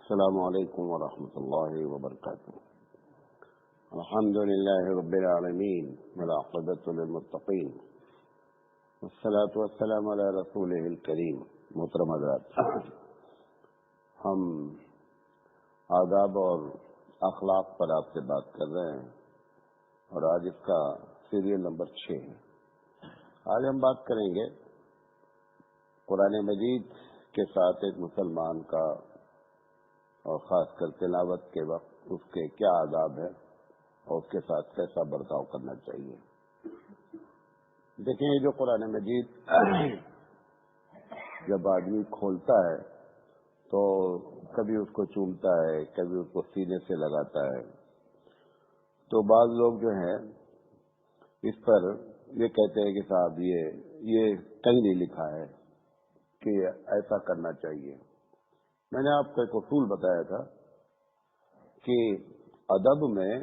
السلام علیکم ورحمۃ اللہ وبرکاتہ. الحمد للہ رب العالمین والعاقبۃ للمتقین والصلاۃ والسلام علی رسولہ الکریم. محترم حضرات، ہم آداب اور اخلاق پر آپ سے بات کر رہے ہیں اور آج اس کا سیریل نمبر 6 ہے. آج ہم بات کریں گے قرآن مجید کے ساتھ ایک مسلمان کا اور خاص کر تلاوت کے وقت اس کے کیا آداب ہے اور اس کے ساتھ کیسا برتاؤ کرنا چاہیے. دیکھیں، یہ جو قرآن مجید جب آدمی کھولتا ہے تو کبھی اس کو چومتا ہے، کبھی اس کو سینے سے لگاتا ہے. تو بعض لوگ جو ہیں اس پر یہ کہتے ہیں کہ صاحب یہ کہیں نہیں لکھا ہے کہ ایسا کرنا چاہیے. میں نے آپ کو ایک اصول بتایا تھا کہ ادب میں،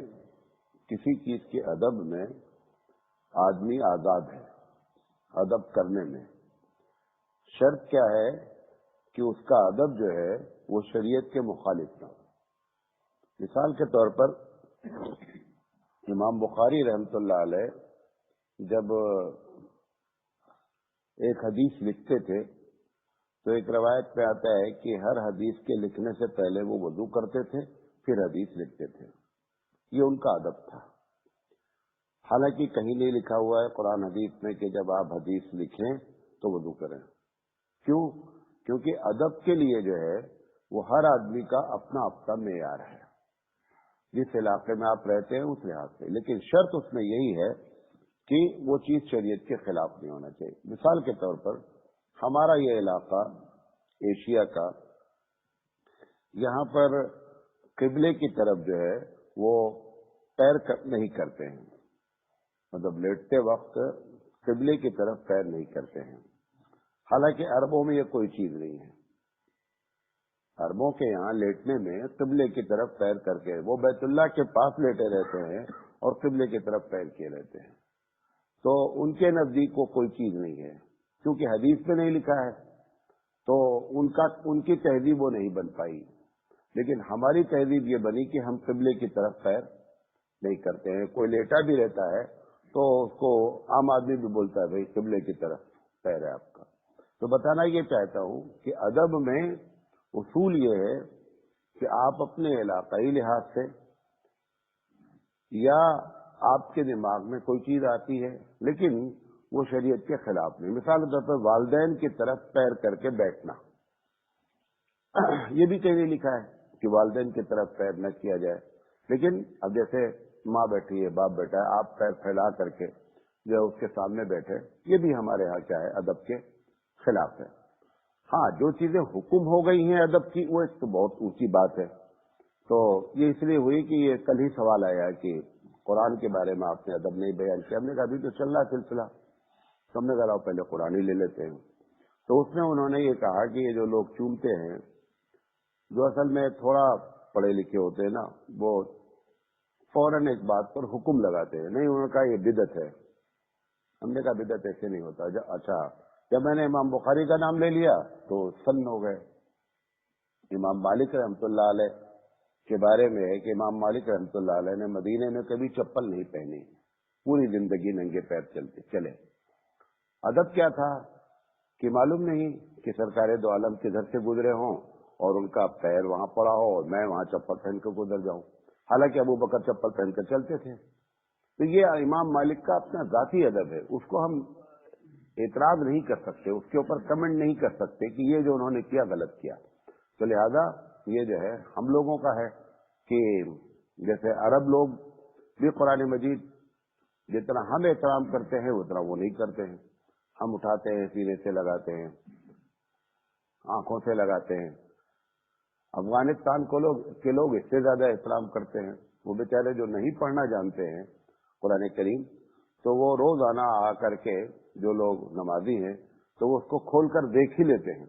کسی چیز کے ادب میں آدمی آزاد ہے. ادب کرنے میں شرط کیا ہے کہ اس کا ادب جو ہے وہ شریعت کے مخالف نہ. مثال کے طور پر امام بخاری رحمۃ اللہ علیہ جب ایک حدیث لکھتے تھے تو ایک روایت پہ آتا ہے کہ ہر حدیث کے لکھنے سے پہلے وہ وضو کرتے تھے، پھر حدیث لکھتے تھے. یہ ان کا ادب تھا. حالانکہ کہیں نہیں لکھا ہوا ہے قرآن حدیث میں کہ جب آپ حدیث لکھیں تو وضو کریں. کیوں؟ کیونکہ ادب کے لیے جو ہے وہ ہر آدمی کا اپنا اپنا معیار ہے، جس علاقے میں آپ رہتے ہیں اس لحاظ سے. لیکن شرط اس میں یہی ہے کہ وہ چیز شریعت کے خلاف نہیں ہونا چاہیے. مثال کے طور پر ہمارا یہ علاقہ ایشیا کا، یہاں پر قبلے کی طرف جو ہے وہ پیر نہیں کرتے ہیں، مطلب لیٹتے وقت قبلے کی طرف پیر نہیں کرتے ہیں. حالانکہ عربوں میں یہ کوئی چیز نہیں ہے. عربوں کے یہاں لیٹنے میں قبلے کی طرف پیر کر کے وہ بیت اللہ کے پاس لیٹے رہتے ہیں اور قبلے کی طرف پیر کیے رہتے ہیں. تو ان کے نزدیک وہ کوئی چیز نہیں ہے، کیونکہ حدیث میں نہیں لکھا ہے تو ان کی تہذیب وہ نہیں بن پائی. لیکن ہماری تہذیب یہ بنی کہ ہم قبلے کی طرف پیر نہیں کرتے ہیں. کوئی لیٹا بھی رہتا ہے تو اس کو عام آدمی بھی بولتا ہے بھائی قبلے کی طرف پیر ہے آپ کا. تو بتانا یہ چاہتا ہوں کہ ادب میں اصول یہ ہے کہ آپ اپنے علاقائی لحاظ سے یا آپ کے دماغ میں کوئی چیز آتی ہے لیکن وہ شریعت کے خلاف نہیں. مثال کے طور پر والدین کی طرف پیر کر کے بیٹھنا، یہ بھی کہیں نہیں لکھا ہے کہ والدین کی طرف پیر نہ کیا جائے. لیکن اب جیسے ماں بیٹھی ہے، باپ بیٹھا ہے، آپ پیر پھیلا کر کے جو اس کے سامنے بیٹھے، یہ بھی ہمارے ہاں کیا ہے، ادب کے خلاف ہے. ہاں، جو چیزیں حکم ہو گئی ہیں ادب کی وہ ایک تو بہت اونچی بات ہے. تو یہ اس لیے ہوئی کہ یہ کل ہی سوال آیا کہ قرآن کے بارے میں آپ نے ادب نہیں بیان کیا. ہم نے کہا ابھی تو چل رہا سلسلہ، تو ہم نے کہا پہلے قرآن ہی لے لیتے ہیں. تو اس میں انہوں نے یہ کہا کہ یہ جو لوگ چومتے ہیں، جو اصل میں تھوڑا پڑھے لکھے ہوتے ہیں نا، وہ فوراً ایک بات پر حکم لگاتے ہیں. نہیں، انہوں نے کہا یہ بدعت ہے. ہم نے کہا بدعت ایسے نہیں ہوتا. اچھا، جب میں نے امام بخاری کا نام لے لیا تو سن ہو گئے. امام مالک رحمۃ اللہ علیہ کے بارے میں ہے کہ امام مالک رحمۃ اللہ علیہ نے مدینے میں کبھی چپل نہیں پہنی، پوری زندگی ننگے پیر چلے. ادب کیا تھا کہ معلوم نہیں کہ سرکار دو عالم کدھر سے گزرے ہوں اور ان کا پیر وہاں پڑا ہو اور میں وہاں چپل پہن کر گزر جاؤں. حالانکہ ابو بکر چپل پہن کر چلتے تھے. تو یہ امام مالک کا اپنا ذاتی ادب ہے، اس کو ہم اعتراض نہیں کر سکتے، اس کے اوپر کمنٹ نہیں کر سکتے کہ یہ جو انہوں نے کیا غلط کیا. تو لہذا یہ جو ہے ہم لوگوں کا ہے کہ جیسے عرب لوگ بھی قرآن مجید جتنا ہم احترام کرتے ہیں اتنا وہ نہیں کرتے ہیں. ہم اٹھاتے ہیں، سینے سے لگاتے ہیں، آنکھوں سے لگاتے ہیں. افغانستان کے لوگ اس سے زیادہ احترام کرتے ہیں. وہ بیچارے جو نہیں پڑھنا جانتے ہیں قرآن کریم، تو وہ روزانہ آ کر کے جو لوگ نمازی ہیں تو وہ اس کو کھول کر دیکھ ہی لیتے ہیں.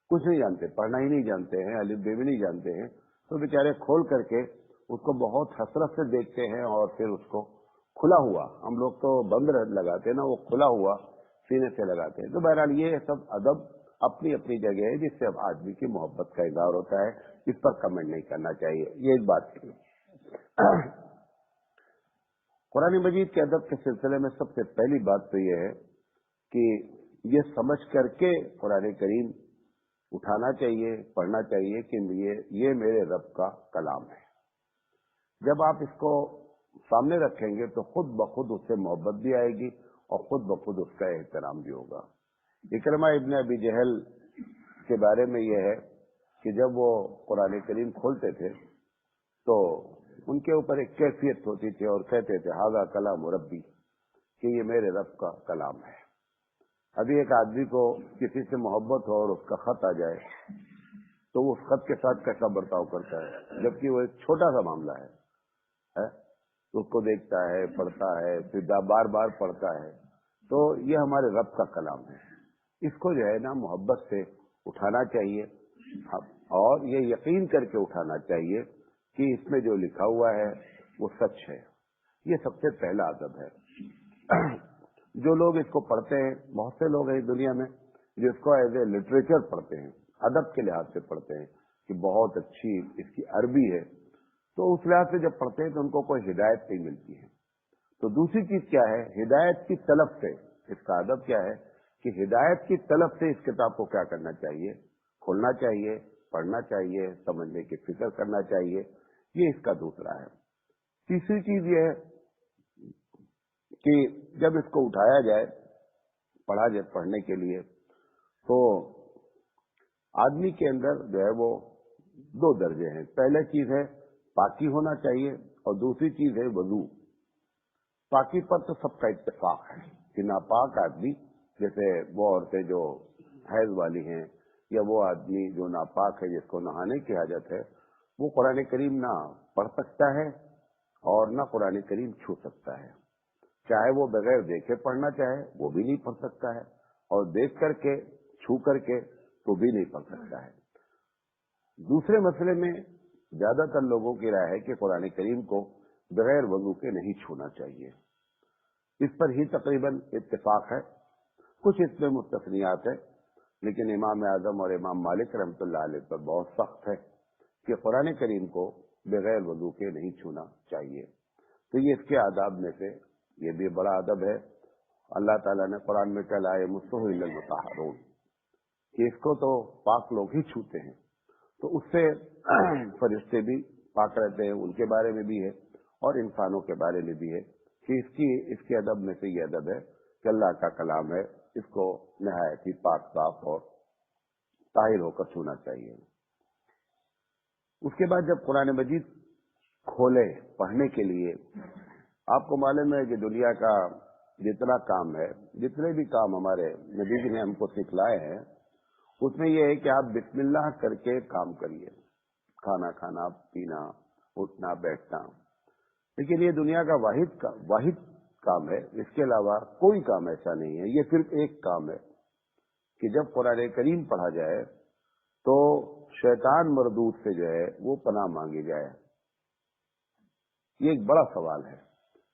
کچھ نہیں جانتے، پڑھنا ہی نہیں جانتے ہیں، الف بے بھی نہیں جانتے ہیں، تو بیچارے کھول کر کے اس کو بہت حسرت سے دیکھتے ہیں اور پھر اس کو کھلا ہوا، ہم لوگ تو بند لگاتے ہیں نا، وہ کھلا ہوا سینے سے لگاتے ہیں. تو بہرحال یہ سب ادب اپنی اپنی جگہ ہے جس سے اب آدمی کی محبت کا اظہار ہوتا ہے، اس پر کمنٹ نہیں کرنا چاہیے. یہ ایک بات تھی. قرآن مجید کے ادب کے سلسلے میں سب سے پہلی بات تو یہ ہے کہ یہ سمجھ کر کے قرآن کریم اٹھانا چاہیے، پڑھنا چاہیے کہ یہ میرے رب کا کلام ہے. جب آپ اس کو سامنے رکھیں گے تو خود بخود اس سے محبت بھی آئے گی اور خود بخود اس کا احترام بھی ہوگا. اکرمہ ابن ابی جہل کے بارے میں یہ ہے کہ جب وہ قرآن کریم کھولتے تھے تو ان کے اوپر ایک کیفیت ہوتی تھی اور کہتے تھے ھذا کلام ربی، کہ یہ میرے رب کا کلام ہے. ابھی ایک آدمی کو کسی سے محبت ہو اور اس کا خط آ جائے تو وہ اس خط کے ساتھ کیسا برتاؤ کرتا ہے، جبکہ وہ ایک چھوٹا سا معاملہ ہے. اس کو دیکھتا ہے، پڑھتا ہے، پھر بار بار پڑھتا ہے. تو یہ ہمارے رب کا کلام ہے. اس کو جو ہے نا محبت سے اٹھانا چاہیے اور یہ یقین کر کے اٹھانا چاہیے کہ اس میں جو لکھا ہوا ہے وہ سچ ہے. یہ سب سے پہلا ادب ہے. جو لوگ اس کو پڑھتے ہیں، بہت سے لوگ ہیں دنیا میں جو اس کو ایز اے لٹریچر پڑھتے ہیں، ادب کے لحاظ سے پڑھتے ہیں کہ بہت اچھی اس کی عربی ہے، تو اس لحاظ سے جب پڑھتے ہیں تو ان کو کوئی ہدایت نہیں ملتی ہے. تو دوسری چیز کیا ہے، ہدایت کی طلب سے اس کا ادب کیا ہے کہ ہدایت کی طلب سے اس کتاب کو کیا کرنا چاہیے، کھولنا چاہیے، پڑھنا چاہیے، سمجھنے کی فکر کرنا چاہیے. یہ اس کا دوسرا ہے. تیسری چیز یہ ہے کہ جب اس کو اٹھایا جائے پڑھا جائے پڑھنے کے لیے تو آدمی کے اندر جو ہے وہ دو درجے ہیں. پہلے چیز ہے پاکی ہونا چاہیے اور دوسری چیز ہے وضو. پاکی پر تو سب کا اتفاق ہے کہ ناپاک آدمی، جیسے وہ عورتیں جو حیض والی ہیں یا وہ آدمی جو ناپاک ہے جس کو نہانے کی حاجت ہے، وہ قرآن کریم نہ پڑھ سکتا ہے اور نہ قرآن کریم چھو سکتا ہے. چاہے وہ بغیر دیکھے پڑھنا چاہے وہ بھی نہیں پڑھ سکتا ہے، اور دیکھ کر کے چھو کر کے تو بھی نہیں پڑھ سکتا ہے. دوسرے مسئلے میں زیادہ تر لوگوں کی رائے ہے کہ قرآن کریم کو بغیر وضو کے نہیں چھونا چاہیے. اس پر ہی تقریباً اتفاق ہے. کچھ اس میں مستثنیات ہیں، لیکن امام اعظم اور امام مالک رحمۃ اللہ علیہ پر بہت سخت ہے کہ قرآن کریم کو بغیر وضو کے نہیں چھونا چاہیے. تو یہ اس کے آداب میں سے یہ بھی بڑا ادب ہے. اللہ تعالیٰ نے قرآن میں کہا لا یمسہ الا المطہرون، کہ اس کو تو پاک لوگ ہی چھوتے ہیں. تو اس سے فرشتے بھی پاک رہتے ہیں، ان کے بارے میں بھی ہے اور انسانوں کے بارے میں بھی ہے کہ اس کے ادب میں سے یہ ادب ہے کہ اللہ کا کلام ہے، اس کو نہایت ہی پاک صاف اور طاہر ہو کر چھونا چاہیے. اس کے بعد جب قرآن مجید کھولے پڑھنے کے لیے، آپ کو معلوم ہے کہ دنیا کا جتنا کام ہے، جتنے بھی کام ہمارے نبی جی نے ہم کو سکھلائے ہیں، اس میں یہ ہے کہ آپ بسم اللہ کر کے کام کریے. کھانا کھانا، پینا، اٹھنا بیٹھنا. لیکن یہ دنیا کا واحد کام ہے. اس کے علاوہ کوئی کام ایسا نہیں ہے. یہ صرف ایک کام ہے کہ جب قرآن کریم پڑھا جائے تو شیطان مردود سے جو ہے وہ پناہ مانگی جائے. یہ ایک بڑا سوال ہے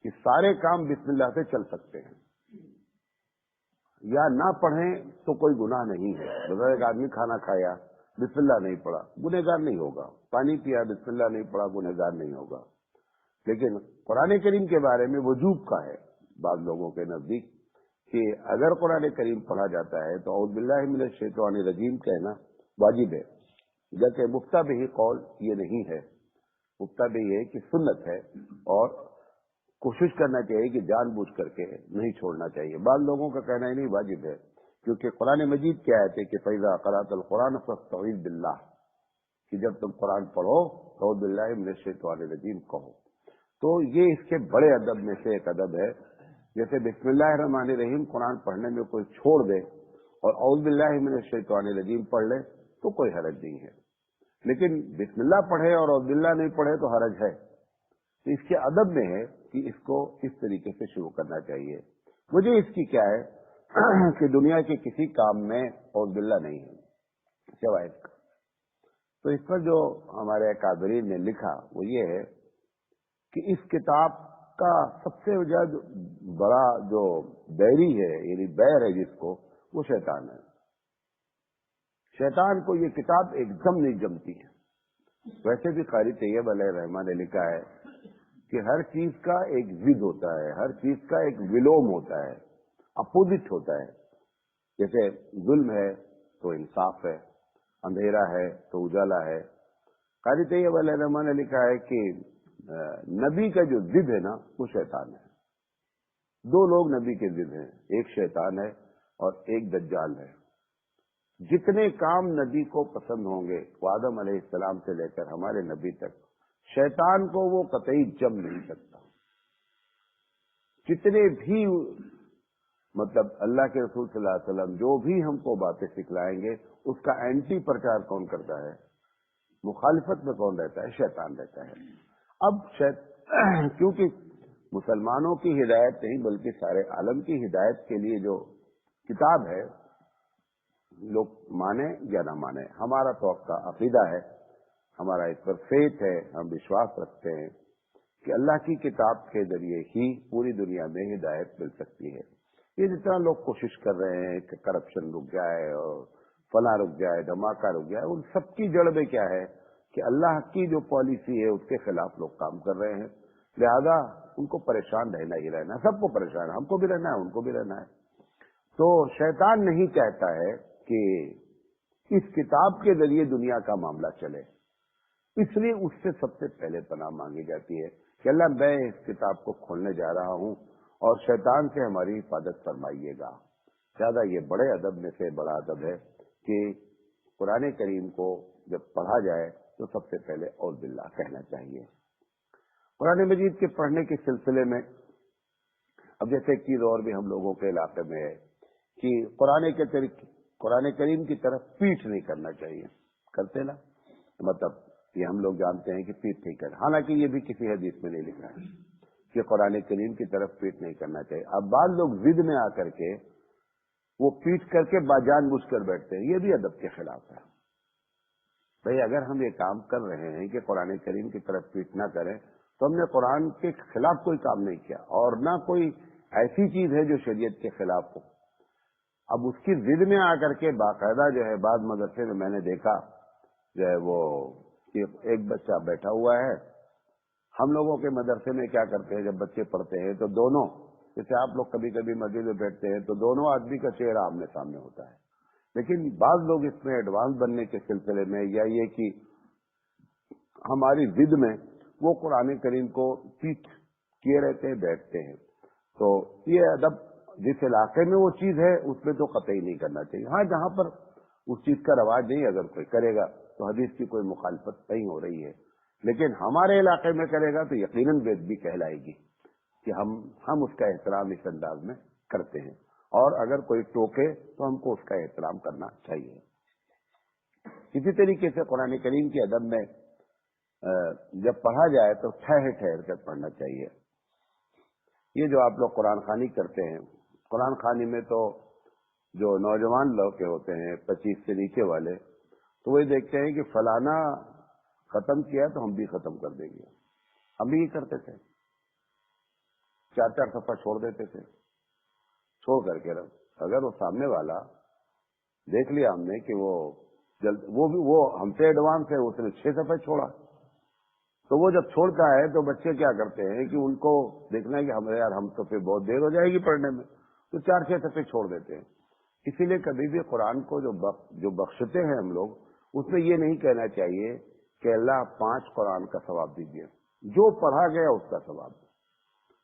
کہ سارے کام بسم اللہ سے چل سکتے ہیں یا نہ پڑھیں تو کوئی گناہ نہیں ہے. جیسے ایک آدمی کھانا کھایا بسم اللہ نہیں پڑھا، گنہگار نہیں ہوگا. پانی پیا بسم اللہ نہیں پڑھا، گنہگار نہیں ہوگا. لیکن قرآن کریم کے بارے میں وجوب کا ہے بعض لوگوں کے نزدیک کہ اگر قرآن کریم پڑھا جاتا ہے تو اعوذ باللہ من الشیطان الرجیم کہنا واجب ہے. جبکہ مفتہ بہ قول یہ نہیں ہے. مفتہ بہ یہ کہ سنت ہے اور کوشش کرنا چاہیے کہ جان بوجھ کر کے نہیں چھوڑنا چاہیے. بعض لوگوں کا کہنا ہے نہیں واجب ہے، کیونکہ قرآن مجید کیا ہے کہ فَإِذَا قَرَأْتَ الْقُرْآنَ فَاسْتَعِذْ بِاللَّهِ، کہ جب تم قرآن پڑھو تو اعوذ باللہ من الشیطان الرجیم کہو. تو یہ اس کے بڑے ادب میں سے ایک ادب ہے. جیسے بسم اللہ الرحمن الرحیم قرآن پڑھنے میں کوئی چھوڑ دے اور اعوذ باللہ من الشیطان الرجیم پڑھ لے تو کوئی حرج نہیں ہے. لیکن بسم اللہ پڑھے اور اعوذ باللہ نہیں پڑھے تو حرج ہے. تو اس کے ادب میں ہے کہ اس کو اس طریقے سے شروع کرنا چاہیے. مجھے اس کی کیا ہے کہ دنیا کے کسی کام میں اعوذ باللہ نہیں ہے سوائے اس کا. تو اس پر جو ہمارے اکابرین نے لکھا وہ یہ ہے کہ اس کتاب کا سب سے بڑا جو بیری ہے، یعنی بیر ہے جس کو، وہ شیطان ہے. शैतान को ये किताब एकदम नहीं जमती है। वैसे भी क़ारी तैयब अलैहिर्रहमान ने लिखा है कि हर चीज का एक जिद होता है, हर चीज का एक विलोम होता है, अपोजिट होता है। जैसे जुल्म है तो इंसाफ है, अंधेरा है तो उजाला है। क़ारी तैयब अलैहिर्रहमान ने लिखा है कि नबी का जो जिद है ना वो शैतान है। दो लोग नबी के जिद हैं, एक शैतान है और एक दज्जाल है। जितने काम नबी को पसंद होंगे वो आदम अलैहिस्सलाम से लेकर हमारे नबी तक, शैतान को वो कतई जम नहीं सकता। जितने भी मतलब अल्लाह के रसूल सल्लल्लाहु अलैहि वसल्लम जो भी हमको बातें सिखलाएंगे उसका एंटी प्रचार कौन करता है, मुखालिफत में कौन रहता है, शैतान रहता है। अब क्योंकि मुसलमानों की हिदायत नहीं बल्कि सारे आलम की हिदायत के लिए जो किताब है, लोग माने या ना माने, हमारा तो आपका अकीदा है, हमारा इस पर फेथ है, हम विश्वास रखते हैं कि अल्लाह की किताब के जरिए ही पूरी दुनिया में हिदायत मिल सकती है। ये जितना लोग कोशिश कर रहे हैं कि करप्शन रुक जाए और फला रुक जाए, धमाका रुक जाए, उन सबकी जड़ में क्या है कि अल्लाह की जो पॉलिसी है उसके खिलाफ लोग काम कर रहे हैं। लिहाजा उनको परेशान रहना ही रहना, सबको परेशान, हमको भी रहना है, उनको भी रहना है। तो शैतान नहीं चाहता है कि इस किताब के जरिए दुनिया का मामला चले, इसलिए उससे सबसे पहले पनाह मांगी जाती है कि अल्लाह मैं इस किताब को खोलने जा रहा हूं और शैतान से हमारी हिफाजत फरमाइएगा। ज्यादा ये बड़े अदब में से बड़ा अदब है कि कुरान करीम को जब पढ़ा जाए तो सबसे पहले औज़ बिल्लाह कहना चाहिए। कुरान मजीद के पढ़ने के सिलसिले में अब जैसे एक चीज और भी हम लोगों के इलाके में है कि कुरान करीम की तरफ पीठ नहीं करना चाहिए, करते ना, मतलब ये हम लोग जानते हैं कि पीठ नहीं करना, हालांकि ये भी किसी हदीस में नहीं लिखा है कि कुरान करीम की तरफ पीठ नहीं करना चाहिए। अब बाद लोग जिद में आकर के वो पीठ करके जानबूझ कर बैठते हैं, ये भी अदब के खिलाफ है। भाई अगर हम ये काम कर रहे हैं कि कुरान करीम की तरफ पीठ ना करें तो हमने कुरान के खिलाफ कोई काम नहीं किया और ना कोई ऐसी चीज है जो शरीयत के खिलाफ हो। अब उसकी जिद में आकर के बाकायदा जो है बाद मदरसे में मैंने देखा जो है वो एक बच्चा बैठा हुआ है। हम लोगों के मदरसे में क्या करते हैं, जब बच्चे पढ़ते हैं तो दोनों, जैसे आप लोग कभी कभी मस्जिद में बैठते हैं तो दोनों आदमी का चेहरा आमने सामने होता है, लेकिन बाज लोग इसमें एडवांस बनने के सिलसिले में या ये कि हमारी जिद में वो कुरान करीम को पीठ किए रहते हैं, बैठते हैं। तो ये अदब जिस इलाके में वो चीज है उसमें तो कतई नहीं करना चाहिए। हाँ, जहां पर उस चीज का रवाज नहीं, अगर कोई करेगा तो हदीस की कोई मुखालफत नहीं हो रही है, लेकिन हमारे इलाके में करेगा तो यकीनन बेदबी कहलाएगी कि हम उसका एहतराम इस अंदाज में करते हैं, और अगर कोई टोके तो हमको उसका एहतराम करना चाहिए। इसी तरीके से कुरान करीम के अदब में जब पढ़ा जाए तो ठहर ठहर कर पढ़ना चाहिए। ये जो आप लोग कुरान खानी करते हैं, कुरान खानी में तो जो नौजवान लोग के होते हैं 25 से नीचे वाले, तो वही देखते हैं कि फलाना खत्म किया तो हम भी खत्म कर देंगे। हम भी ये करते थे, 4-4 सफा छोड़ देते थे, छोड़ करके अगर वो सामने वाला देख लिया हमने कि वो हमसे एडवांस है, उसने 6 सफे छोड़ा, तो वो जब छोड़ता है तो बच्चे क्या करते हैं कि उनको देखना है कि हमें यार हम तो फिर बहुत देर हो जाएगी पढ़ने में, तो 4-6 सफे छोड़ देते हैं। इसीलिए कभी भी कुरान को जो बख्शते हैं हम लोग, उसमें ये नहीं कहना चाहिए कि अल्लाह 5 कुरान का सवाब दीजिए, जो पढ़ा गया उसका सवाब।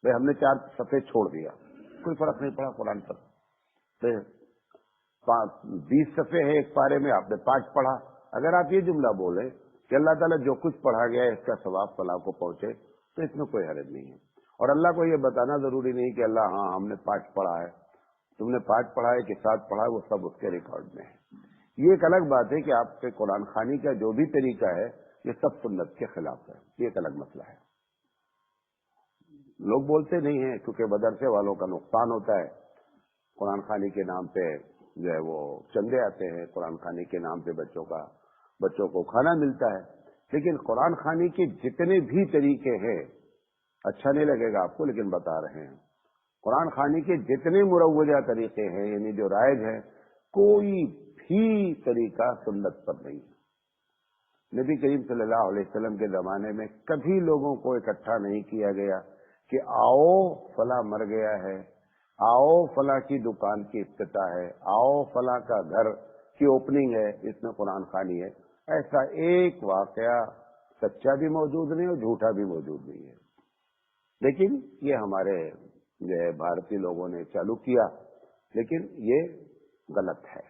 भाई हमने 4 सफे छोड़ दिया, कोई फर्क नहीं पड़ा कुरान पर, फिर 20 सफे है एक पारे में, आपने 5 पढ़ा। अगर आप ये जुमला बोले कि अल्लाह ताला जो कुछ पढ़ा गया है इसका सवाब फलां को पहुंचे, तो इसमें कोई हरज नहीं है। और अल्लाह को ये बताना जरूरी नहीं कि अल्लाह हाँ हमने 5 पढ़ा है, तुमने 5 पढ़ा है कि 7 पढ़ा है, वो सब उसके रिकॉर्ड में है। ये एक अलग बात है कि आपके कुरान खानी का जो भी तरीका है ये सब सुन्नत के खिलाफ है, ये एक अलग मसला है। लोग बोलते नहीं है क्योंकि मदरसे वालों का नुकसान होता है, कुरान खानी के नाम पे जो है वो चंदे आते हैं, कुरान खानी के नाम पे बच्चों को खाना मिलता है, लेकिन कुरान खानी के जितने भी तरीके हैं, अच्छा नहीं लगेगा आपको लेकिन बता रहे हैं, कुरान खानी के जितने मुरव्वजा तरीके हैं यानी जो राइज है, कोई भी तरीका सुन्नत पर नहीं है। नबी करीम सल्लल्लाहु अलैहि वसल्लम के जमाने में कभी लोगों को इकट्ठा नहीं किया गया कि आओ फला मर गया है, आओ फला की दुकान की इफ्तिताह है, आओ फला का घर की ओपनिंग है, इसमें कुरान खानी है। ऐसा एक वाकया सच्चा भी मौजूद नहीं और झूठा भी मौजूद नहीं है। लेकिन ये हमारे जो है भारतीय लोगों ने चालू किया, लेकिन ये गलत है।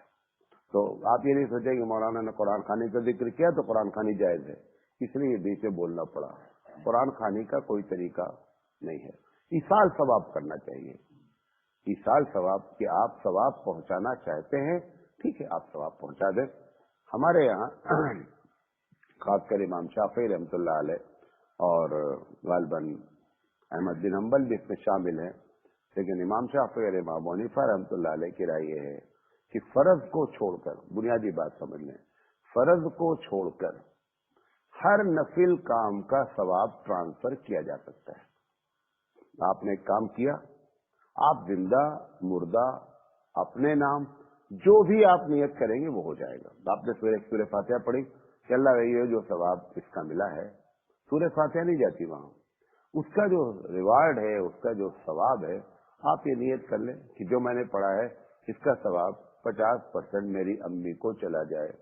तो आप ये नहीं सोचें कि मौलाना ने कुरान खानी का जिक्र किया तो कुरान खानी जायज है, इसलिए बीच में बोलना पड़ा। कुरान खानी का कोई तरीका नहीं है। ईसाल सवाब करना चाहिए, ईसाल सवाब कि आप सवाब पहुंचाना चाहते हैं, ठीक है, आप सवाब पहुंचा दें। हमारे यहाँ खासकर इमाम शाफी रहमतुल्लाह अलैह और गालिबन अहमद बिन हम्बल भी इसमें शामिल हैं, लेकिन इमाम शाफी और इमाम हनीफा रहमतुल्लाह अलैह की राय ये है कि फर्ज को छोड़कर, बुनियादी बात समझ लें, फर्ज को छोड़कर हर नफिल काम का सवाब ट्रांसफर किया जा सकता है। आपने एक काम किया, आप जिंदा मुर्दा अपने नाम जो भी आप नियत करेंगे वो हो जाएगा। आपने सूरह फातिहा पढ़ी कि अल्लाह ये जो सवाब इसका मिला है, सूरह फातिहा नहीं जाती वहां, उसका जो रिवार्ड है, उसका जो सवाब है, आप ये नियत कर लें कि जो मैंने पढ़ा है इसका सवाब 50% मेरी अम्मी को चला जाए।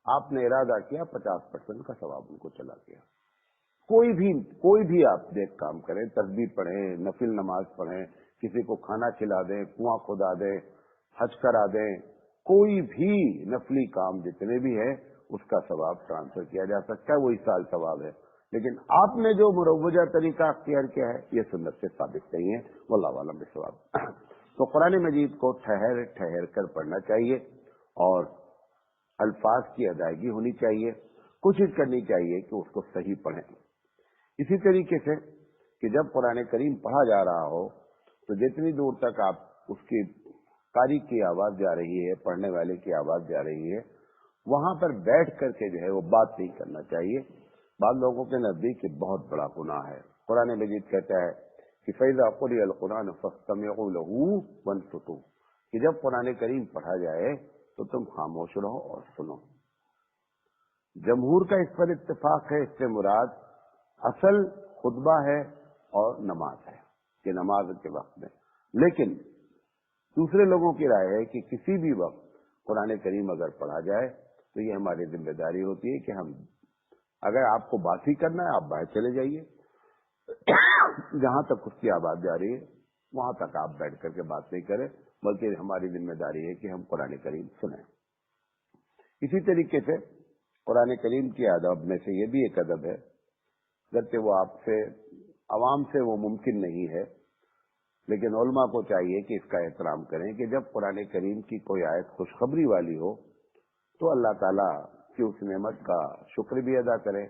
आपने इरादा किया 50% का सवाब उनको चला गया। कोई भी आप देख काम करें, तस्बीह पढ़ें, नफिल नमाज पढ़ें, किसी को खाना खिला दें, कुआं खुदा दें, हज करा दें, कोई भी नफली काम जितने भी है उसका सवाब ट्रांसफर किया जा सकता है, वही साल सवाब है। लेकिन आपने जो मुरव्वजा तरीका अख्तियार किया है ये सुन्नत से साबित नहीं है, वल्लाहु आलम बिस्सवाब। तो कुरान मजीद को ठहर ठहर कर पढ़ना चाहिए और अल्फाज की अदायगी होनी चाहिए, कोशिश करनी चाहिए कि उसको सही पढ़ें। इसी तरीके से कि जब कुरान करीम पढ़ा जा रहा हो तो जितनी दूर तक आप उसकी कारी की आवाज जा रही है, पढ़ने वाले की आवाज जा रही है, वहां पर बैठ करके जो है वो बात नहीं करना चाहिए। बाद लोगों के नजदीक ये बहुत बड़ा गुनाह है। कुरान मजीद कहता है कि फैज़ा क़ुरिअल क़ुरान फस्तमिऊ लहू वन्सितू, कि जब कुरान करीम पढ़ा जाए तो तुम खामोश रहो और सुनो। जमहूर का इस पर इत्तेफाक है, इससे मुराद असल खुतबा है और नमाज है कि नमाज के वक्त में। लेकिन दूसरे लोगों की राय है कि किसी भी वक्त कुरान करीम अगर पढ़ा जाए तो ये हमारी जिम्मेदारी होती है कि हम, अगर आपको बात ही करना है आप बाहर चले जाइए, जहां तक उसकी आवाज जा रही है वहां तक आप बैठ करके बात नहीं करें, बल्कि हमारी जिम्मेदारी है कि हम कुरान करीम सुनें। इसी तरीके से कुरान करीम के अदब में से ये भी एक अदब है, जबकि वो आपसे आवाम से वो मुमकिन नहीं है, लेकिन उलमा को चाहिए कि इसका एहतराम करें कि जब कुरान करीम की कोई आयत खुशखबरी वाली हो तो अल्लाह ताला की उस नेमत का शुक्र भी अदा करें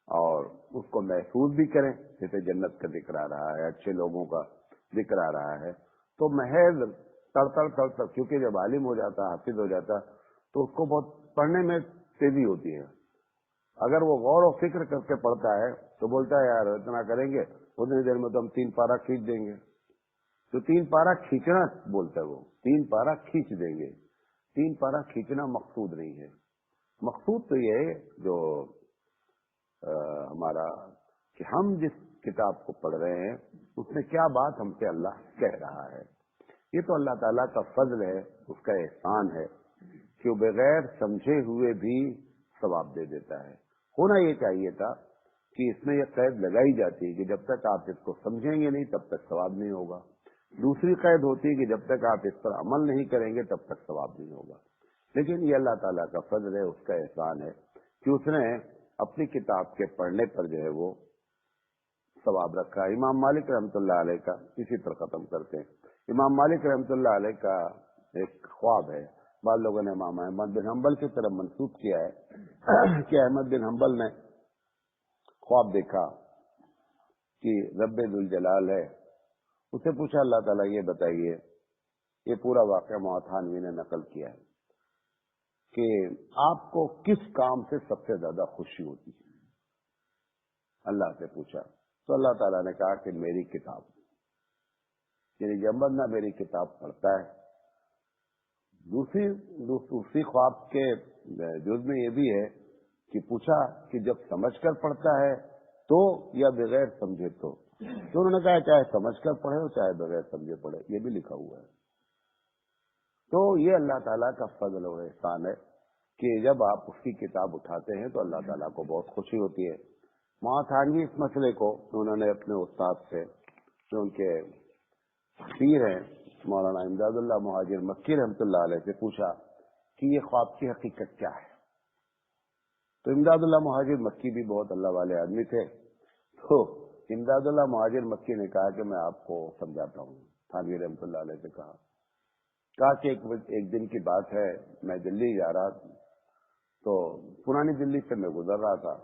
और उसको महसूस भी करें। जैसे जन्नत का जिक्र आ रहा है, अच्छे लोगों का जिक्र आ रहा है, तो महज तड़ क्योंकि जब आलिम हो जाता, हाफिज हो जाता, तो उसको बहुत पढ़ने में तेजी होती है। अगर वो गौर और फिक्र करके पढ़ता है तो बोलता है यार इतना करेंगे उतनी देर में तो हम 3 पारा खींच देंगे। तो 3 पारा खींचना बोलता है वो, 3 पारा खींच देंगे। 3 पारा खींचना मकसूद नहीं है। मकसूद तो ये है जो हमारा कि हम जिस किताब को पढ़ रहे हैं उसमें क्या बात हमसे अल्लाह कह रहा है। ये तो अल्लाह ताला का फजल है, उसका एहसान है कि वो बगैर समझे हुए भी सवाब दे देता है। होना ये चाहिए था कि इसमें यह कैद लगाई जाती है कि जब तक आप इसको समझेंगे नहीं तब तक सवाब नहीं होगा। दूसरी कैद होती है कि जब तक आप इस पर अमल नहीं करेंगे तब तक सवाब नहीं होगा। लेकिन ये अल्लाह ताला का फजल है, उसका एहसान है कि उसने अपनी किताब के पढ़ने पर जो है वो सवाब रखा है। इमाम मालिक रहमतुल्लाह अलैह का, इसी पर खत्म करते हैं। इमाम मालिक रहमतुल्लाह अलैह का एक ख्वाब है, बाद लोगों ने इमाम अहमद बिन हम्बल की तरफ मंसूब किया है कि अहमद बिन हम्बल ने ख्वाब देखा कि रब्बे दुल जलाल है। उससे पूछा अल्लाह ताला ये बताइए, ये पूरा वाक़या मुअत्तानवी ने नकल किया है कि आपको किस काम से सबसे ज्यादा खुशी होती है। अल्लाह से पूछा तो अल्लाह ताला ने कहा कि मेरी किताब, यानी जब बंदा मेरी किताब पढ़ता है दूसरी ख्वाब के जुज में ये भी है कि पूछा कि जब समझ कर पढ़ता है तो या बगैर समझे तो उन्होंने कहा चाहे समझ कर पढ़े हो चाहे बगैर समझे पढ़े, ये भी लिखा हुआ है। तो ये अल्लाह ताला का फजल और एहसान है कि जब आप उसकी किताब उठाते हैं तो अल्लाह ताला को बहुत खुशी होती है। थानवी इस मसले को उन्होंने अपने उस्ताद से, जो उनके पीर हैं मौलाना इमदादुल्लाह मुहाजिर मक्की रहमतुल्लाह अलैह से पूछा कि ये ख्वाब की हकीकत क्या है। तो इमदादुल्लाह मुहाजिर मक्की भी बहुत अल्लाह वाले आदमी थे। तो इमदादुल्लाह मुहाजिर मक्की ने कहा कि मैं आपको समझाता हूँ। थानवी रहमतुल्लाह अलैह से कहा कि एक दिन की बात है, मैं दिल्ली जा रहा, तो पुरानी दिल्ली से मैं गुजर रहा था,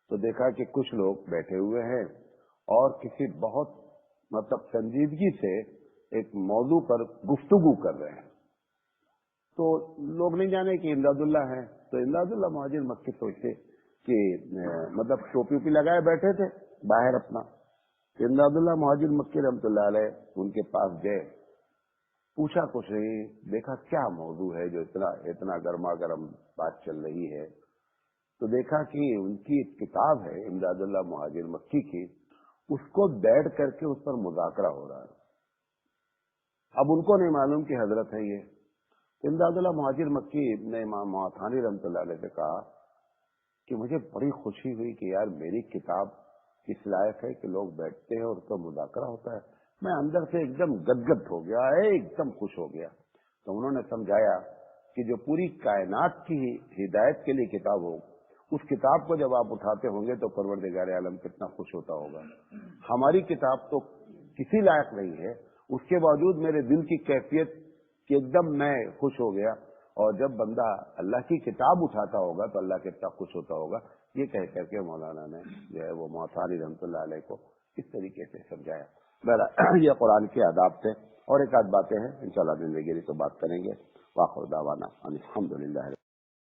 तो देखा कि कुछ लोग बैठे हुए हैं और किसी बहुत संजीदगी से एक मौजू पर गुफ्तगू कर रहे हैं। तो लोग नहीं जाने कि इमदादुल्लाह है। तो इमदादुल्लाह मुहाजिर मक्की सोचते कि टोपी उपी लगाए बैठे थे बाहर अपना। इमदादुल्लाह मुहाजिर मक्की रहमतुल्लाह अलैह उनके पास गए, पूछा कुछ नहीं, देखा क्या मौजू है जो इतना गर्मा गर्म बात चल रही है। तो देखा कि उनकी एक किताब है इमदादुल्लाह मुहाजिर मक्की की, उसको बैठ करके उस पर मुज़ाकरा हो रहा है। अब उनको नहीं मालूम कि हजरत है ये। इमदादुल्लाह मुहाजिर मक्की ने इमाम थानवी रहमतुल्लाह अलैह से कहा कि मुझे बड़ी खुशी हुई कि यार मेरी किताब इस लायक है कि लोग बैठते हैं और उसका मुज़ाकरा होता है। मैं अंदर से एकदम गदगद हो गया है, एकदम खुश हो गया। तो उन्होंने समझाया कि जो पूरी कायनात की हिदायत के लिए किताब हो, उस किताब को जब आप उठाते होंगे तो परवरदिगार आलम कितना खुश होता होगा। हमारी किताब तो किसी लायक नहीं है, उसके बावजूद मेरे दिल की कैफियत कि एकदम मैं खुश हो गया। और जब बंदा अल्लाह की किताब उठाता होगा तो अल्लाह कितना खुश होता होगा। ये कह करके मौलाना ने जो है वो थानवी रहमतुल्लाह अलैह को इस तरीके से समझाया। ये कुरान के आदाब थे और एक आध बातें हैं, इंशाअल्लाह जिंदगी तो बात करेंगे। वाखिर दावाना अल्हम्दुलिल्लाह।